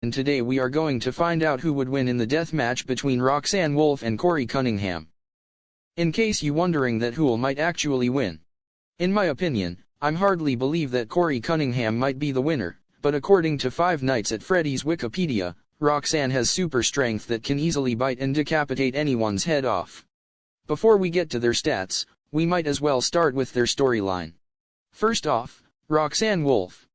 and today we are going to find out who would win in the death match between Roxanne Wolf and Corey Cunningham. In case you wondering that who might actually win. In my opinion, I'm hardly believe that Corey Cunningham might be the winner, but according to Five Nights at Freddy's Wikipedia, Roxanne has super strength that can easily bite and decapitate anyone's head off. Before we get to their stats, we might as well start with their storyline. First off, Roxanne Wolf.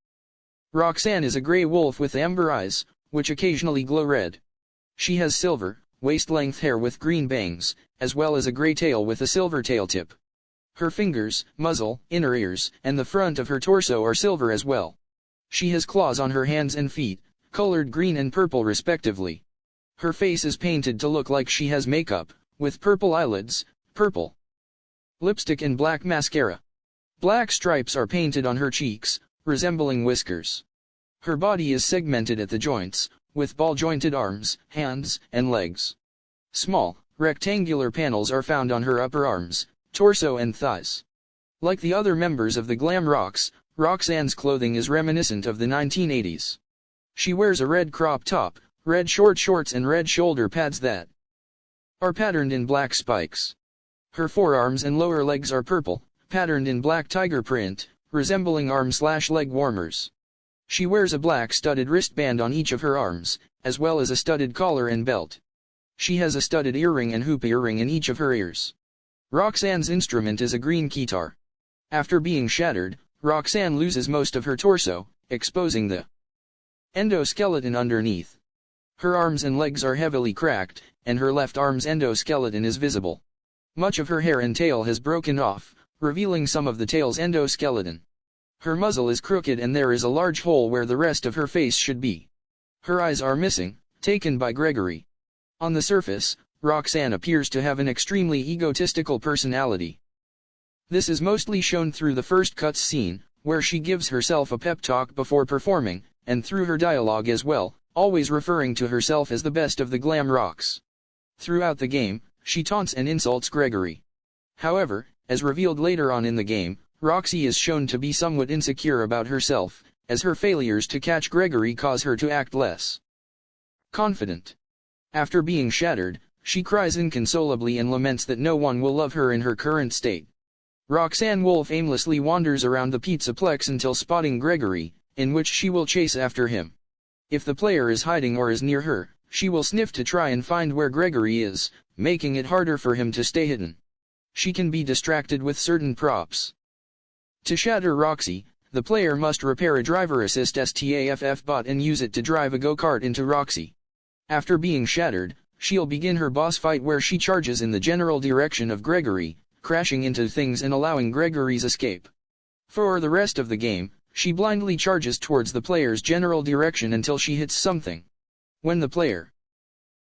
Roxanne is a gray wolf with amber eyes, which occasionally glow red. She has silver, waist-length hair with green bangs, as well as a gray tail with a silver tail tip. Her fingers, muzzle, inner ears, and the front of her torso are silver as well. She has claws on her hands and feet, colored green and purple respectively. Her face is painted to look like she has makeup, with purple eyelids, purple lipstick and black mascara. Black stripes are painted on her cheeks, resembling whiskers. Her body is segmented at the joints, with ball-jointed arms, hands, and legs. Small, rectangular panels are found on her upper arms, torso and thighs. Like the other members of the glam rocks, Roxanne's clothing is reminiscent of the 1980s. She wears a red crop top, red short shorts and red shoulder pads that are patterned in black spikes. Her forearms and lower legs are purple, patterned in black tiger print, resembling arm/leg warmers. She wears a black studded wristband on each of her arms, as well as a studded collar and belt. She has a studded earring and hoop earring in each of her ears. Roxanne's instrument is a green guitar. After being shattered, Roxanne loses most of her torso, exposing the endoskeleton underneath. Her arms and legs are heavily cracked, and her left arm's endoskeleton is visible. Much of her hair and tail has broken off, revealing some of the tail's endoskeleton. Her muzzle is crooked and there is a large hole where the rest of her face should be. Her eyes are missing, taken by Gregory. On the surface, Roxanne appears to have an extremely egotistical personality. This is mostly shown through the first cuts scene, where she gives herself a pep talk before performing, and through her dialogue as well, always referring to herself as the best of the glam rocks. Throughout the game, she taunts and insults Gregory. However, as revealed later on in the game, Roxy is shown to be somewhat insecure about herself, as her failures to catch Gregory cause her to act less confident. After being shattered, she cries inconsolably and laments that no one will love her in her current state. Roxanne Wolf aimlessly wanders around the pizzaplex until spotting Gregory, in which she will chase after him. If the player is hiding or is near her, she will sniff to try and find where Gregory is, making it harder for him to stay hidden. She can be distracted with certain props. To shatter Roxy, the player must repair a driver assist STAFF bot and use it to drive a go-kart into Roxy. After being shattered, she'll begin her boss fight where she charges in the general direction of Gregory, crashing into things and allowing Gregory's escape. For the rest of the game, she blindly charges towards the player's general direction until she hits something. When the player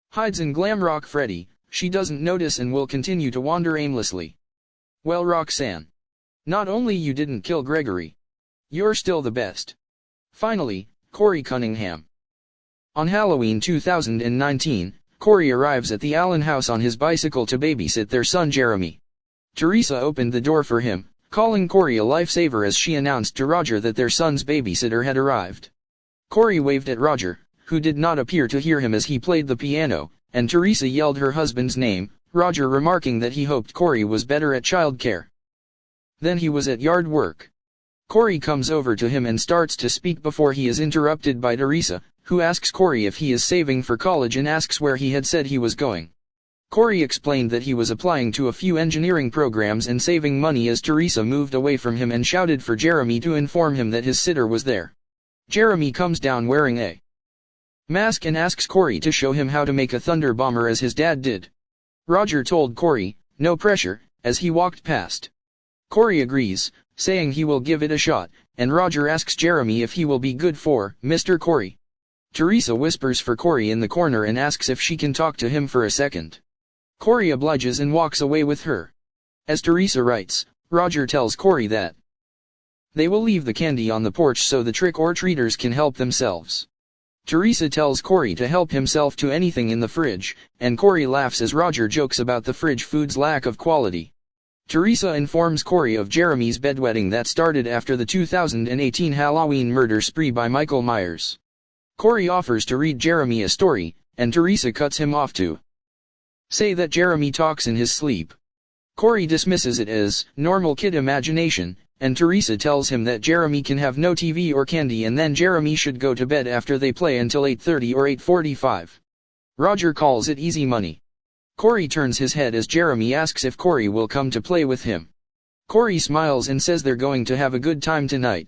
hides in Glamrock Freddy, she doesn't notice and will continue to wander aimlessly. Well, Roxanne, not only you didn't kill Gregory, you're still the best. Finally, Corey Cunningham. On Halloween 2019, Corey arrives at the Allen house on his bicycle to babysit their son Jeremy. Teresa opened the door for him, calling Corey a lifesaver as she announced to Roger that their son's babysitter had arrived. Corey waved at Roger, who did not appear to hear him as he played the piano, and Teresa yelled her husband's name, Roger remarking that he hoped Corey was better at childcare than he was at yard work. Corey comes over to him and starts to speak before he is interrupted by Teresa, who asks Corey if he is saving for college and asks where he had said he was going. Corey explained that he was applying to a few engineering programs and saving money as Teresa moved away from him and shouted for Jeremy to inform him that his sitter was there. Jeremy comes down wearing a mask and asks Corey to show him how to make a thunder bomber as his dad did. Roger told Corey, no pressure, as he walked past. Corey agrees, saying he will give it a shot, and Roger asks Jeremy if he will be good for Mr. Corey. Teresa whispers for Corey in the corner and asks if she can talk to him for a second. Corey obliges and walks away with her. As Teresa writes, Roger tells Corey that they will leave the candy on the porch so the trick-or-treaters can help themselves. Teresa tells Corey to help himself to anything in the fridge, and Corey laughs as Roger jokes about the fridge food's lack of quality. Teresa informs Corey of Jeremy's bedwetting that started after the 2018 Halloween murder spree by Michael Myers. Corey offers to read Jeremy a story, and Teresa cuts him off to say that Jeremy talks in his sleep. Corey dismisses it as normal kid imagination, and Teresa tells him that Jeremy can have no TV or candy and then Jeremy should go to bed after they play until 8:30 or 8:45. Roger calls it easy money. Corey turns his head as Jeremy asks if Corey will come to play with him. Corey smiles and says they're going to have a good time tonight.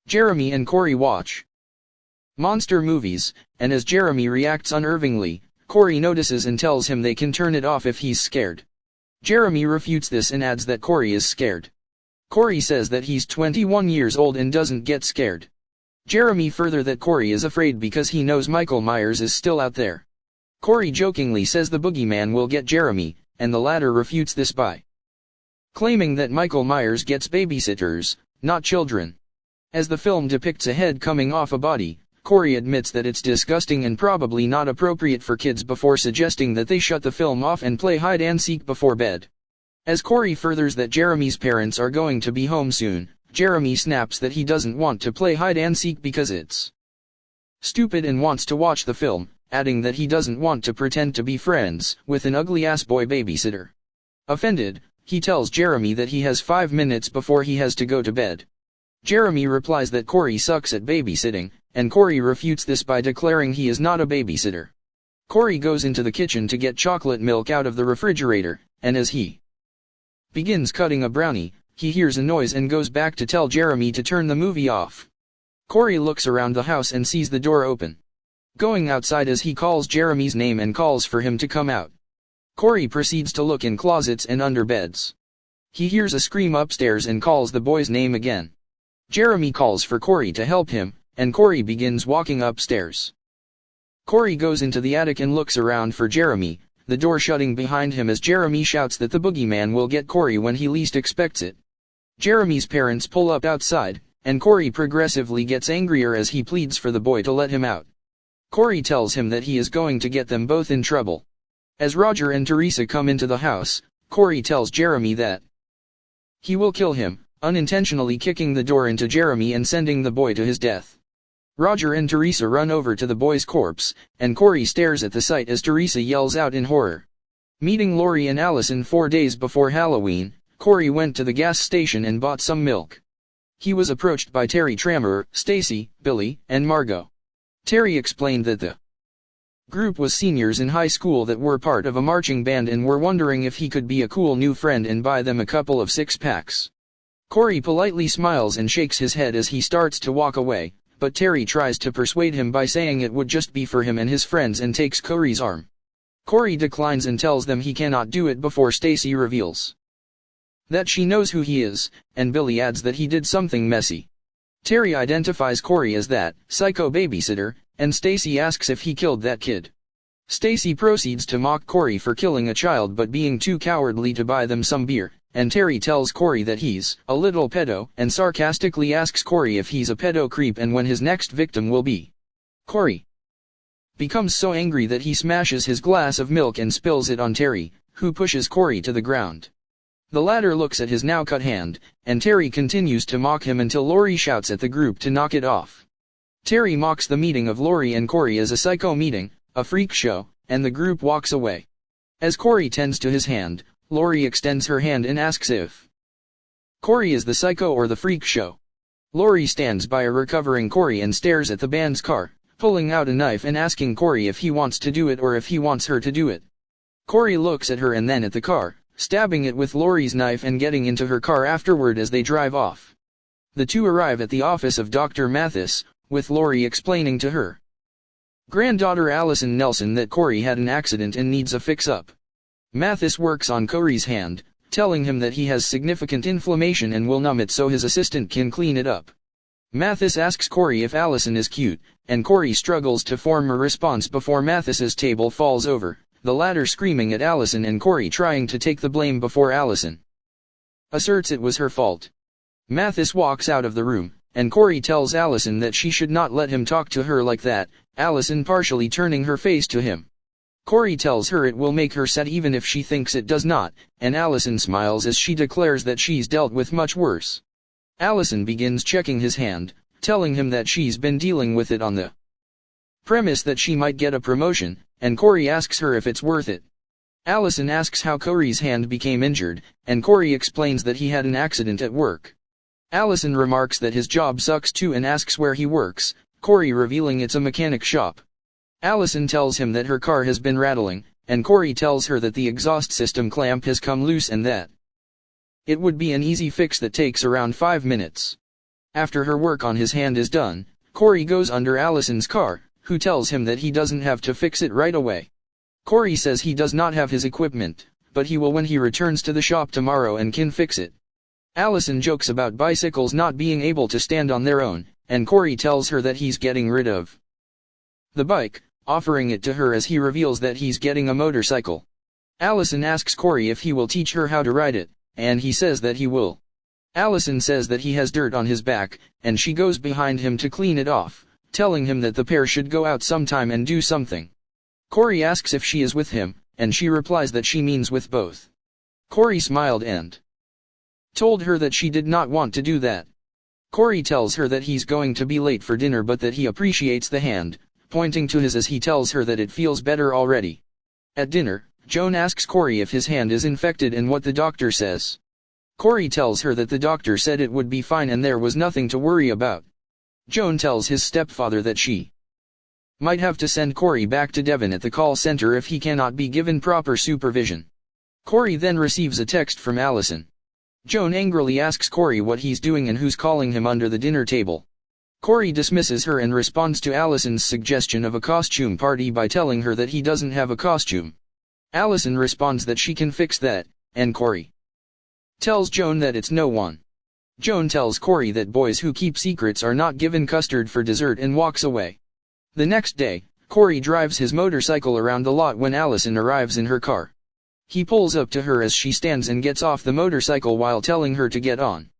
Jeremy and Corey watch monster movies, and as Jeremy reacts unnervingly, Corey notices and tells him they can turn it off if he's scared. Jeremy refutes this and adds that Corey is scared. Corey says that he's 21 years old and doesn't get scared. Jeremy further that Corey is afraid because he knows Michael Myers is still out there. Corey jokingly says the boogeyman will get Jeremy, and the latter refutes this by claiming that Michael Myers gets babysitters, not children. As the film depicts a head coming off a body, Corey admits that it's disgusting and probably not appropriate for kids before suggesting that they shut the film off and play hide-and-seek before bed. As Corey furthers that Jeremy's parents are going to be home soon, Jeremy snaps that he doesn't want to play hide-and-seek because it's stupid and wants to watch the film, adding that he doesn't want to pretend to be friends with an ugly-ass boy babysitter. Offended, he tells Jeremy that he has 5 minutes before he has to go to bed. Jeremy replies that Corey sucks at babysitting, and Corey refutes this by declaring he is not a babysitter. Corey goes into the kitchen to get chocolate milk out of the refrigerator, and as he begins cutting a brownie, he hears a noise and goes back to tell Jeremy to turn the movie off. Corey looks around the house and sees the door open. Going outside as he calls Jeremy's name and calls for him to come out. Corey proceeds to look in closets and under beds. He hears a scream upstairs and calls the boy's name again. Jeremy calls for Corey to help him, and Corey begins walking upstairs. Corey goes into the attic and looks around for Jeremy, the door shutting behind him as Jeremy shouts that the boogeyman will get Corey when he least expects it. Jeremy's parents pull up outside, and Corey progressively gets angrier as he pleads for the boy to let him out. Corey tells him that he is going to get them both in trouble. As Roger and Teresa come into the house, Corey tells Jeremy that he will kill him, unintentionally kicking the door into Jeremy and sending the boy to his death. Roger and Teresa run over to the boy's corpse, and Corey stares at the sight as Teresa yells out in horror. Meeting Lori and Allison 4 days before Halloween, Corey went to the gas station and bought some milk. He was approached by Terry Trammer, Stacy, Billy, and Margot. Terry explained that the group was seniors in high school that were part of a marching band and were wondering if he could be a cool new friend and buy them a couple of six-packs. Corey politely smiles and shakes his head as he starts to walk away, but Terry tries to persuade him by saying it would just be for him and his friends and takes Corey's arm. Corey declines and tells them he cannot do it before Stacy reveals that she knows who he is, and Billy adds that he did something messy. Terry identifies Corey as that psycho babysitter, and Stacy asks if he killed that kid. Stacy proceeds to mock Corey for killing a child but being too cowardly to buy them some beer, and Terry tells Corey that he's a little pedo and sarcastically asks Corey if he's a pedo creep and when his next victim will be. Corey becomes so angry that he smashes his glass of milk and spills it on Terry, who pushes Corey to the ground. The latter looks at his now cut hand, and Terry continues to mock him until Lori shouts at the group to knock it off. Terry mocks the meeting of Lori and Corey as a psycho meeting, a freak show, and the group walks away. As Corey tends to his hand, Lori extends her hand and asks if Corey is the psycho or the freak show. Lori stands by a recovering Corey and stares at the band's car, pulling out a knife and asking Corey if he wants to do it or if he wants her to do it. Corey looks at her and then at the car, stabbing it with Lori's knife and getting into her car afterward as they drive off. The two arrive at the office of Dr. Mathis, with Lori explaining to her granddaughter Allison Nelson that Corey had an accident and needs a fix-up. Mathis works on Corey's hand, telling him that he has significant inflammation and will numb it so his assistant can clean it up. Mathis asks Corey if Allison is cute, and Corey struggles to form a response before Mathis's table falls over, the latter screaming at Allison and Corey trying to take the blame before Allison asserts it was her fault. Mathis walks out of the room, and Corey tells Allison that she should not let him talk to her like that, Allison partially turning her face to him. Corey tells her it will make her sad even if she thinks it does not, and Allison smiles as she declares that she's dealt with much worse. Allison begins checking his hand, telling him that she's been dealing with it on the Premise that she might get a promotion, and Corey asks her if it's worth it. Allison asks how Corey's hand became injured, and Corey explains that he had an accident at work. Allison remarks that his job sucks too and asks where he works, Corey revealing it's a mechanic shop. Allison tells him that her car has been rattling, and Corey tells her that the exhaust system clamp has come loose and that it would be an easy fix that takes around 5 minutes. After her work on his hand is done, Corey goes under Allison's car, who tells him that he doesn't have to fix it right away. Corey says he does not have his equipment, but he will when he returns to the shop tomorrow and can fix it. Allison jokes about bicycles not being able to stand on their own, and Corey tells her that he's getting rid of the bike, offering it to her as he reveals that he's getting a motorcycle. Allison asks Corey if he will teach her how to ride it, and he says that he will. Allison says that he has dirt on his back, and she goes behind him to clean it off, telling him that the pair should go out sometime and do something. Corey asks if she is with him, and she replies that she means with both. Corey smiled and told her that she did not want to do that. Corey tells her that he's going to be late for dinner but that he appreciates the hand, pointing to his as he tells her that it feels better already. At dinner, Joan asks Corey if his hand is infected and what the doctor says. Corey tells her that the doctor said it would be fine and there was nothing to worry about. Joan tells his stepfather that she might have to send Corey back to Devon at the call center if he cannot be given proper supervision. Corey then receives a text from Allison. Joan angrily asks Corey what he's doing and who's calling him under the dinner table. Corey dismisses her and responds to Allison's suggestion of a costume party by telling her that he doesn't have a costume. Allison responds that she can fix that, and Corey tells Joan that it's no one. Joan tells Corey that boys who keep secrets are not given custard for dessert and walks away. The next day, Corey drives his motorcycle around the lot when Allison arrives in her car. He pulls up to her as she stands and gets off the motorcycle while telling her to get on.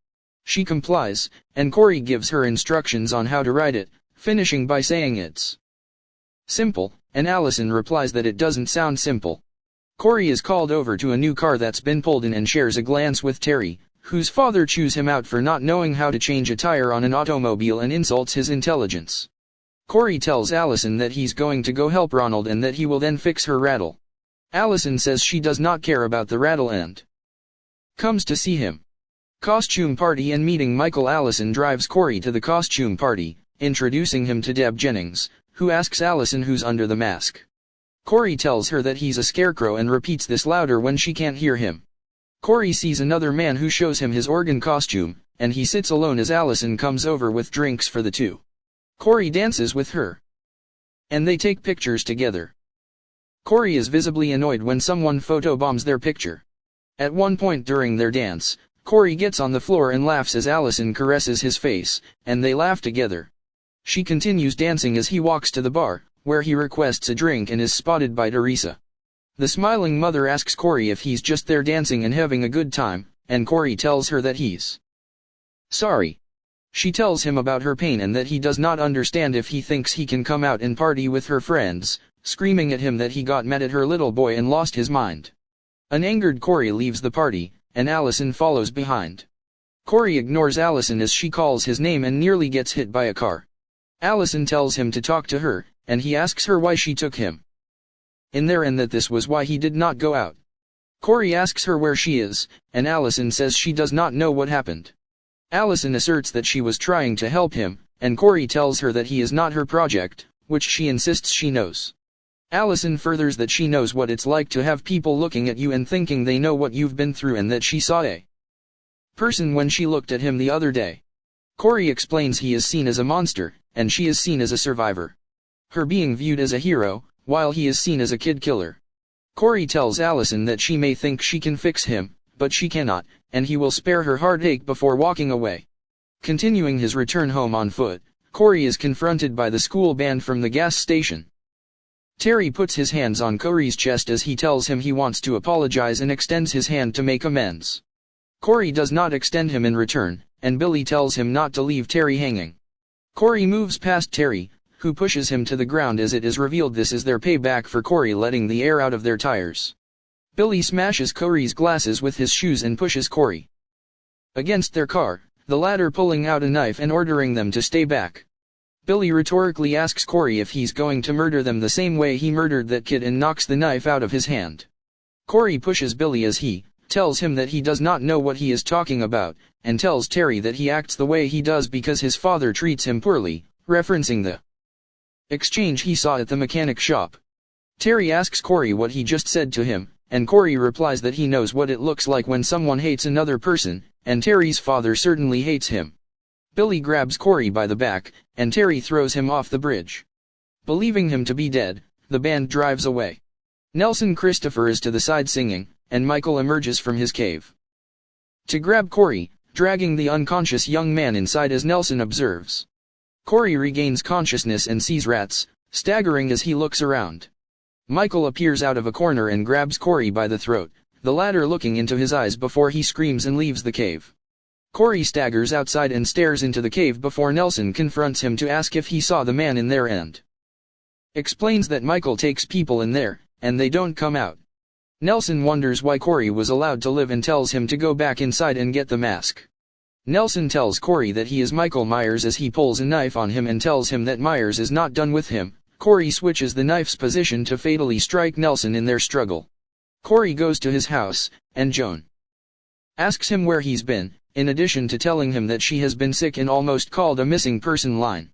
She complies, and Corey gives her instructions on how to ride it, finishing by saying it's simple, and Allison replies that it doesn't sound simple. Corey is called over to a new car that's been pulled in and shares a glance with Terry, whose father chews him out for not knowing how to change a tire on an automobile and insults his intelligence. Corey tells Allison that he's going to go help Ronald and that he will then fix her rattle. Allison says she does not care about the rattle and comes to see him. Costume party and meeting Michael. Allison drives Corey to the costume party, introducing him to Deb Jennings, who asks Allison who's under the mask. Corey tells her that he's a scarecrow and repeats this louder when she can't hear him. Corey sees another man who shows him his organ costume, and he sits alone as Allison comes over with drinks for the two. Corey dances with her, and they take pictures together. Corey is visibly annoyed when someone photobombs their picture. At one point during their dance, Corey gets on the floor and laughs as Allison caresses his face, and they laugh together. She continues dancing as he walks to the bar, where he requests a drink and is spotted by Teresa. The smiling mother asks Corey if he's just there dancing and having a good time, and Corey tells her that he's sorry. She tells him about her pain and that he does not understand if he thinks he can come out and party with her friends, screaming at him that he got mad at her little boy and lost his mind. An angered Corey leaves the party, and Allison follows behind. Corey ignores Allison as she calls his name and nearly gets hit by a car. Allison tells him to talk to her, and he asks her why she took him in there and that this was why he did not go out. Corey asks her where she is, and Allison says she does not know what happened. Allison asserts that she was trying to help him, and Corey tells her that he is not her project, which she insists she knows. Allison furthers that she knows what it's like to have people looking at you and thinking they know what you've been through and that she saw a person when she looked at him the other day. Corey explains he is seen as a monster, and she is seen as a survivor. Her being viewed as a hero, while he is seen as a kid killer. Corey tells Allison that she may think she can fix him, but she cannot, and he will spare her heartache before walking away. Continuing his return home on foot, Corey is confronted by the school band from the gas station. Terry puts his hands on Corey's chest as he tells him he wants to apologize and extends his hand to make amends. Corey does not extend him in return, and Billy tells him not to leave Terry hanging. Corey moves past Terry, who pushes him to the ground as it is revealed this is their payback for Corey letting the air out of their tires. Billy smashes Corey's glasses with his shoes and pushes Corey against their car, the latter pulling out a knife and ordering them to stay back. Billy rhetorically asks Corey if he's going to murder them the same way he murdered that kid and knocks the knife out of his hand. Corey pushes Billy as he tells him that he does not know what he is talking about, and tells Terry that he acts the way he does because his father treats him poorly, referencing the exchange he saw at the mechanic shop. Terry asks Corey what he just said to him, and Corey replies that he knows what it looks like when someone hates another person, and Terry's father certainly hates him. Billy grabs Corey by the back, and Terry throws him off the bridge. Believing him to be dead, the band drives away. Nelson Christopher is to the side singing, and Michael emerges from his cave to grab Corey, dragging the unconscious young man inside as Nelson observes. Corey regains consciousness and sees rats, staggering as he looks around. Michael appears out of a corner and grabs Corey by the throat, the latter looking into his eyes before he screams and leaves the cave. Corey staggers outside and stares into the cave before Nelson confronts him to ask if he saw the man in there and explains that Michael takes people in there, and they don't come out. Nelson wonders why Corey was allowed to live and tells him to go back inside and get the mask. Nelson tells Corey that he is Michael Myers as he pulls a knife on him and tells him that Myers is not done with him. Corey switches the knife's position to fatally strike Nelson in their struggle. Corey goes to his house, and Joan asks him where he's been, in addition to telling him that she has been sick and almost called a missing person line.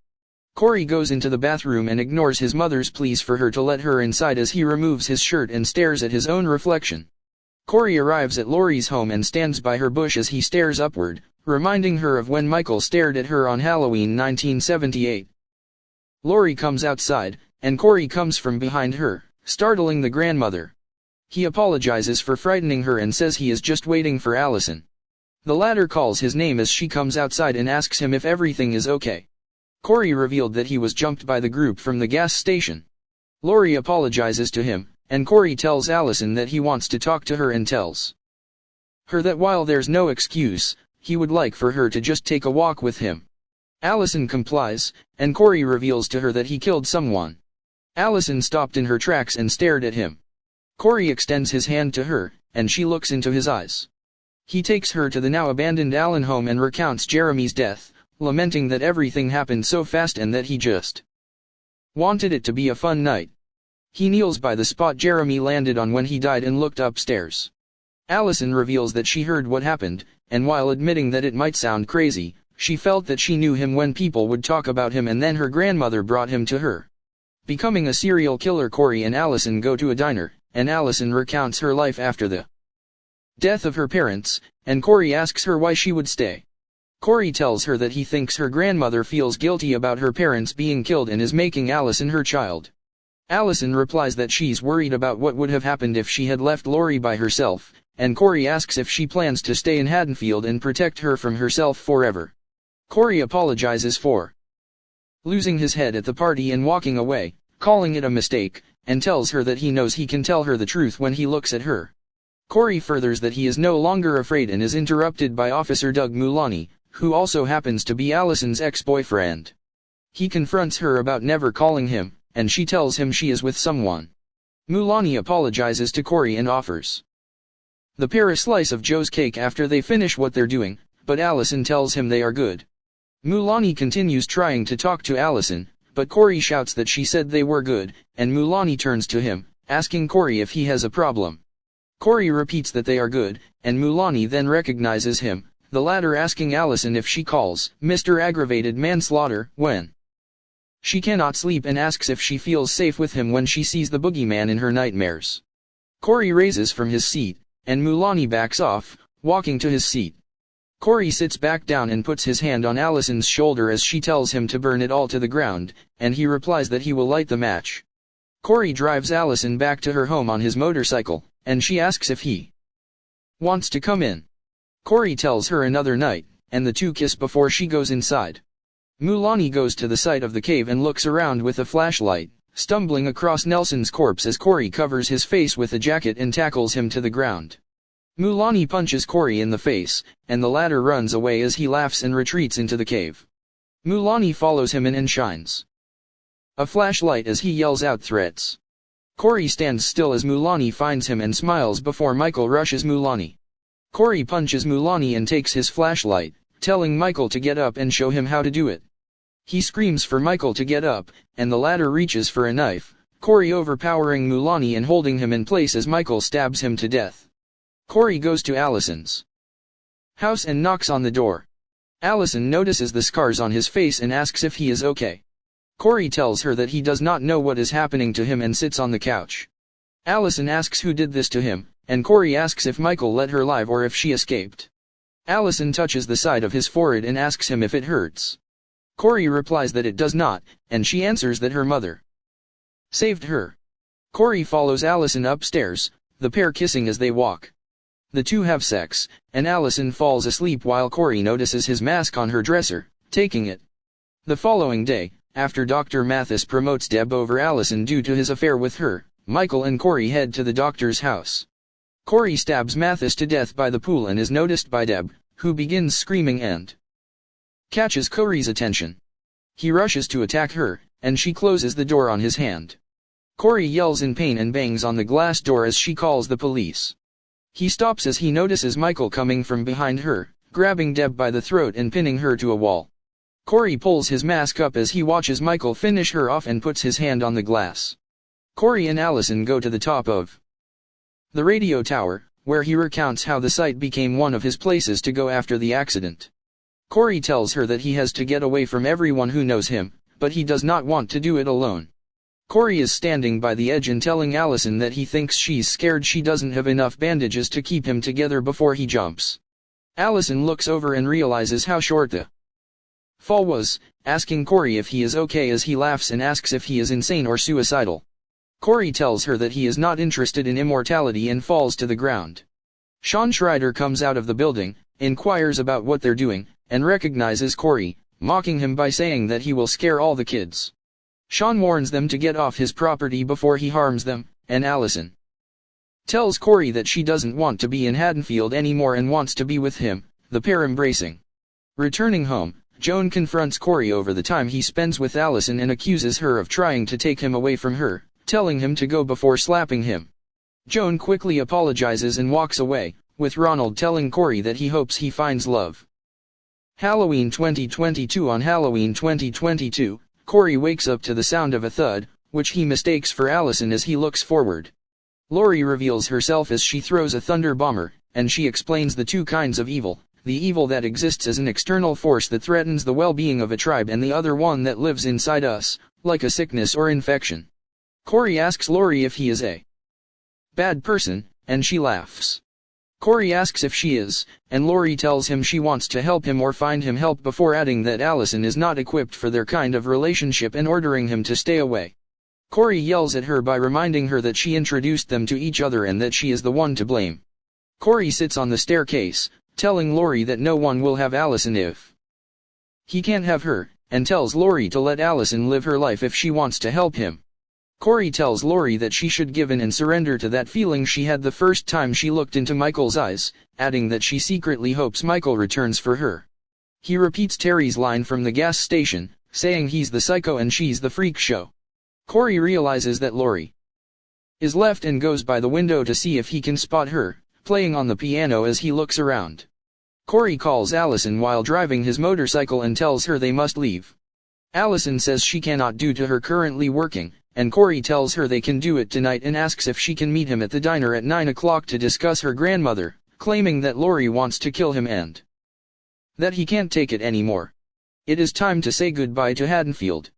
Corey goes into the bathroom and ignores his mother's pleas for her to let her inside as he removes his shirt and stares at his own reflection. Corey arrives at Laurie's home and stands by her bush as he stares upward, reminding her of when Michael stared at her on Halloween 1978. Laurie comes outside, and Corey comes from behind her, startling the grandmother. He apologizes for frightening her and says he is just waiting for Allison. The latter calls his name as she comes outside and asks him if everything is okay. Corey revealed that he was jumped by the group from the gas station. Laurie apologizes to him, and Corey tells Allison that he wants to talk to her and tells her that while there's no excuse, he would like for her to just take a walk with him. Allison complies, and Corey reveals to her that he killed someone. Allison stopped in her tracks and stared at him. Corey extends his hand to her, and she looks into his eyes. He takes her to the now abandoned Allen home and recounts Jeremy's death, lamenting that everything happened so fast and that he just wanted it to be a fun night. He kneels by the spot Jeremy landed on when he died and looked upstairs. Allison reveals that she heard what happened, and while admitting that it might sound crazy, she felt that she knew him when people would talk about him, and then her grandmother brought him to her. Becoming a serial killer, Corey and Allison go to a diner, and Allison recounts her life after the death of her parents, and Corey asks her why she would stay. Corey tells her that he thinks her grandmother feels guilty about her parents being killed and is making Allison her child. Allison replies that she's worried about what would have happened if she had left Laurie by herself, and Corey asks if she plans to stay in Haddonfield and protect her from herself forever. Corey apologizes for losing his head at the party and walking away, calling it a mistake, and tells her that he knows he can tell her the truth when he looks at her. Corey furthers that he is no longer afraid and is interrupted by Officer Doug Mulani, who also happens to be Allison's ex-boyfriend. He confronts her about never calling him, and she tells him she is with someone. Mulani apologizes to Corey and offers the pair a slice of Joe's cake after they finish what they're doing, but Allison tells him they are good. Mulani continues trying to talk to Allison, but Corey shouts that she said they were good, and Mulani turns to him, asking Corey if he has a problem. Corey repeats that they are good, and Mulani then recognizes him, the latter asking Allison if she calls Mr. Aggravated Manslaughter when she cannot sleep, and asks if she feels safe with him when she sees the boogeyman in her nightmares. Corey raises from his seat, and Mulani backs off, walking to his seat. Corey sits back down and puts his hand on Allison's shoulder as she tells him to burn it all to the ground, and he replies that he will light the match. Corey drives Allison back to her home on his motorcycle, and she asks if he wants to come in. Corey tells her another night, and the two kiss before she goes inside. Mulani goes to the site of the cave and looks around with a flashlight, stumbling across Nelson's corpse as Corey covers his face with a jacket and tackles him to the ground. Mulani punches Corey in the face, and the latter runs away as he laughs and retreats into the cave. Mulani follows him in and shines a flashlight as he yells out threats. Corey stands still as Mulani finds him and smiles before Michael rushes Mulani. Corey punches Mulani and takes his flashlight, telling Michael to get up and show him how to do it. He screams for Michael to get up, and the latter reaches for a knife, Corey overpowering Mulani and holding him in place as Michael stabs him to death. Corey goes to Allison's house and knocks on the door. Allison notices the scars on his face and asks if he is okay. Corey tells her that he does not know what is happening to him and sits on the couch. Allison asks who did this to him, and Corey asks if Michael let her live or if she escaped. Allison touches the side of his forehead and asks him if it hurts. Corey replies that it does not, and she answers that her mother saved her. Corey follows Allison upstairs, the pair kissing as they walk. The two have sex, and Allison falls asleep while Corey notices his mask on her dresser, taking it. The following day, after Dr. Mathis promotes Deb over Allison due to his affair with her, Michael and Corey head to the doctor's house. Corey stabs Mathis to death by the pool and is noticed by Deb, who begins screaming and catches Corey's attention. He rushes to attack her, and she closes the door on his hand. Corey yells in pain and bangs on the glass door as she calls the police. He stops as he notices Michael coming from behind her, grabbing Deb by the throat and pinning her to a wall. Corey pulls his mask up as he watches Michael finish her off and puts his hand on the glass. Corey and Allison go to the top of the radio tower, where he recounts how the site became one of his places to go after the accident. Corey tells her that he has to get away from everyone who knows him, but he does not want to do it alone. Corey is standing by the edge and telling Allison that he thinks she's scared she doesn't have enough bandages to keep him together before he jumps. Allison looks over and realizes how short the fall was, asking Corey if he is okay as he laughs and asks if he is insane or suicidal. Corey tells her that he is not interested in immortality and falls to the ground. Sean Schreider comes out of the building, inquires about what they're doing, and recognizes Corey, mocking him by saying that he will scare all the kids. Sean warns them to get off his property before he harms them, and Allison tells Corey that she doesn't want to be in Haddonfield anymore and wants to be with him, the pair embracing. Returning home, Joan confronts Corey over the time he spends with Allison and accuses her of trying to take him away from her, telling him to go before slapping him. Joan quickly apologizes and walks away, with Ronald telling Corey that he hopes he finds love. Halloween 2022. On Halloween 2022, Corey wakes up to the sound of a thud, which he mistakes for Allison as he looks forward. Lori reveals herself as she throws a thunder bomber, and she explains the two kinds of evil, the evil that exists as an external force that threatens the well-being of a tribe and the other one that lives inside us, like a sickness or infection. Corey asks Lori if he is a bad person, and she laughs. Corey asks if she is, and Lori tells him she wants to help him or find him help before adding that Allison is not equipped for their kind of relationship and ordering him to stay away. Corey yells at her by reminding her that she introduced them to each other and that she is the one to blame. Corey sits on the staircase, telling Lori that no one will have Allison if he can't have her, and tells Lori to let Allison live her life if she wants to help him. Corey tells Lori that she should give in and surrender to that feeling she had the first time she looked into Michael's eyes, adding that she secretly hopes Michael returns for her. He repeats Terry's line from the gas station, saying he's the psycho and she's the freak show. Corey realizes that Lori is left and goes by the window to see if he can spot her, playing on the piano as he looks around. Corey calls Allison while driving his motorcycle and tells her they must leave. Allison says she cannot due to her currently working, and Corey tells her they can do it tonight and asks if she can meet him at the diner at 9 o'clock to discuss her grandmother, claiming that Lori wants to kill him and that he can't take it anymore. It is time to say goodbye to Haddonfield.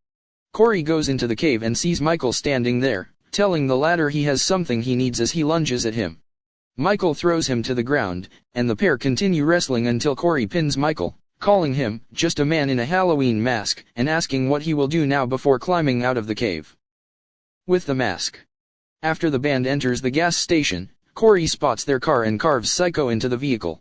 Corey goes into the cave and sees Michael standing there, telling the latter he has something he needs as he lunges at him. Michael throws him to the ground, and the pair continue wrestling until Corey pins Michael, calling him just a man in a Halloween mask and asking what he will do now before climbing out of the cave with the mask. After the band enters the gas station, Corey spots their car and carves Psycho into the vehicle.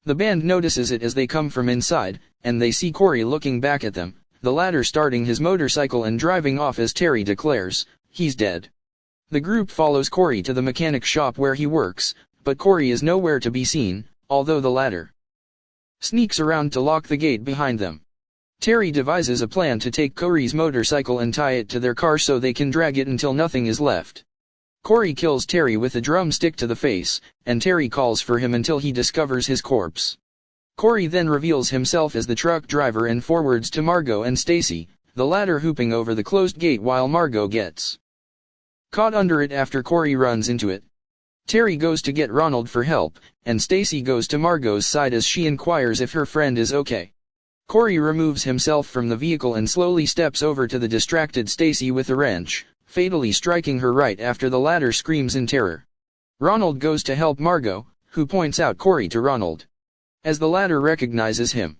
The band notices it as they come from inside, and they see Corey looking back at them, the latter starting his motorcycle and driving off as Terry declares, he's dead. The group follows Corey to the mechanic shop where he works, but Corey is nowhere to be seen, although the latter sneaks around to lock the gate behind them. Terry devises a plan to take Corey's motorcycle and tie it to their car so they can drag it until nothing is left. Corey kills Terry with a drumstick to the face, and Terry calls for him until he discovers his corpse. Corey then reveals himself as the truck driver and forwards to Margot and Stacy, the latter hooping over the closed gate while Margot gets caught under it after Corey runs into it. Terry goes to get Ronald for help, and Stacy goes to Margot's side as she inquires if her friend is okay. Corey removes himself from the vehicle and slowly steps over to the distracted Stacy with a wrench, fatally striking her right after the latter screams in terror. Ronald goes to help Margot, who points out Corey to Ronald. As the latter recognizes him,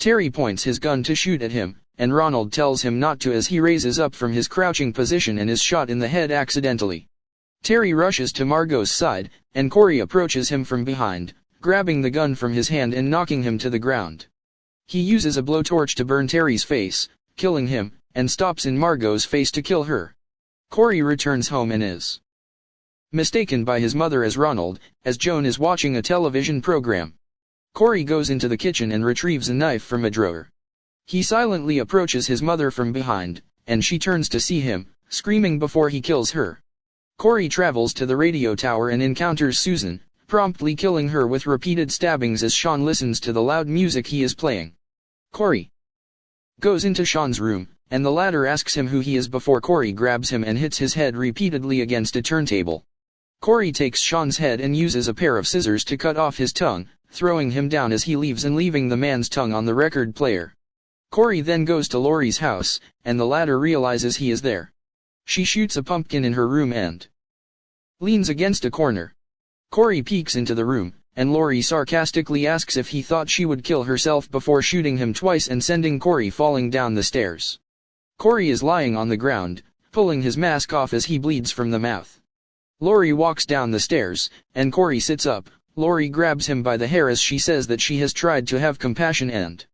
Terry points his gun to shoot at him, and Ronald tells him not to as he raises up from his crouching position and is shot in the head accidentally. Terry rushes to Margot's side, and Corey approaches him from behind, grabbing the gun from his hand and knocking him to the ground. He uses a blowtorch to burn Terry's face, killing him, and stops in Margot's face to kill her. Corey returns home and is mistaken by his mother as Ronald, as Joan is watching a television program. Corey goes into the kitchen and retrieves a knife from a drawer. He silently approaches his mother from behind, and she turns to see him, screaming before he kills her. Corey travels to the radio tower and encounters Susan, promptly killing her with repeated stabbings as Sean listens to the loud music he is playing. Corey goes into Sean's room, and the latter asks him who he is before Corey grabs him and hits his head repeatedly against a turntable. Corey takes Sean's head and uses a pair of scissors to cut off his tongue, throwing him down as he leaves and leaving the man's tongue on the record player. Corey then goes to Laurie's house, and the latter realizes he is there. She shoots a pumpkin in her room and leans against a corner. Corey peeks into the room, and Laurie sarcastically asks if he thought she would kill herself before shooting him twice and sending Corey falling down the stairs. Corey is lying on the ground, pulling his mask off as he bleeds from the mouth. Laurie walks down the stairs, and Corey sits up. Laurie grabs him by the hair as she says that she has tried to have compassion and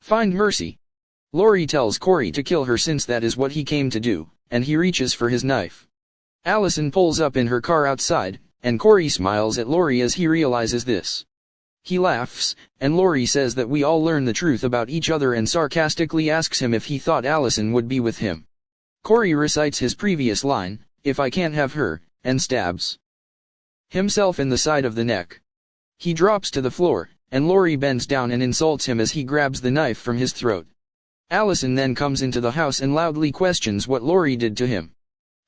find mercy. Laurie tells Corey to kill her since that is what he came to do, and he reaches for his knife. Allison pulls up in her car outside, and Corey smiles at Laurie as he realizes this. He laughs, and Laurie says that we all learn the truth about each other and sarcastically asks him if he thought Allison would be with him. Corey recites his previous line, "If I can't have her," and stabs himself in the side of the neck. He drops to the floor, and Laurie bends down and insults him as he grabs the knife from his throat. Allison then comes into the house and loudly questions what Laurie did to him.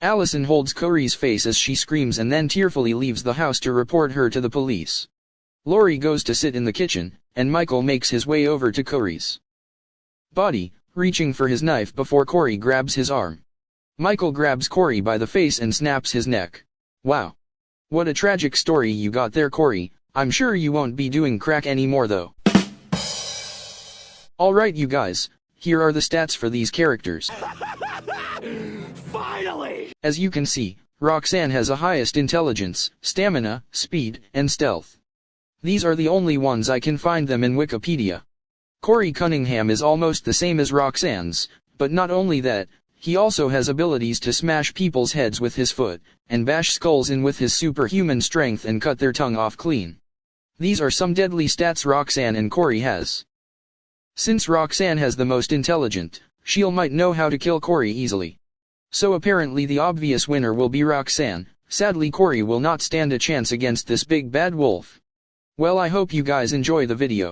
Allison holds Corey's face as she screams and then tearfully leaves the house to report her to the police. Laurie goes to sit in the kitchen, and Michael makes his way over to Corey's body, reaching for his knife before Corey grabs his arm. Michael grabs Corey by the face and snaps his neck. Wow. What a tragic story you got there, Corey. I'm sure you won't be doing crack anymore though. Alright you guys, here are the stats for these characters. Finally! As you can see, Roxanne has the highest intelligence, stamina, speed, and stealth. These are the only ones I can find them in Wikipedia. Corey Cunningham is almost the same as Roxanne's, but not only that, he also has abilities to smash people's heads with his foot, and bash skulls in with his superhuman strength and cut their tongue off clean. These are some deadly stats Roxanne and Corey has. Since Roxanne has the most intelligent, she might know how to kill Corey easily. So apparently the obvious winner will be Roxanne. Sadly Corey will not stand a chance against this big bad wolf. Well, I hope you guys enjoy the video.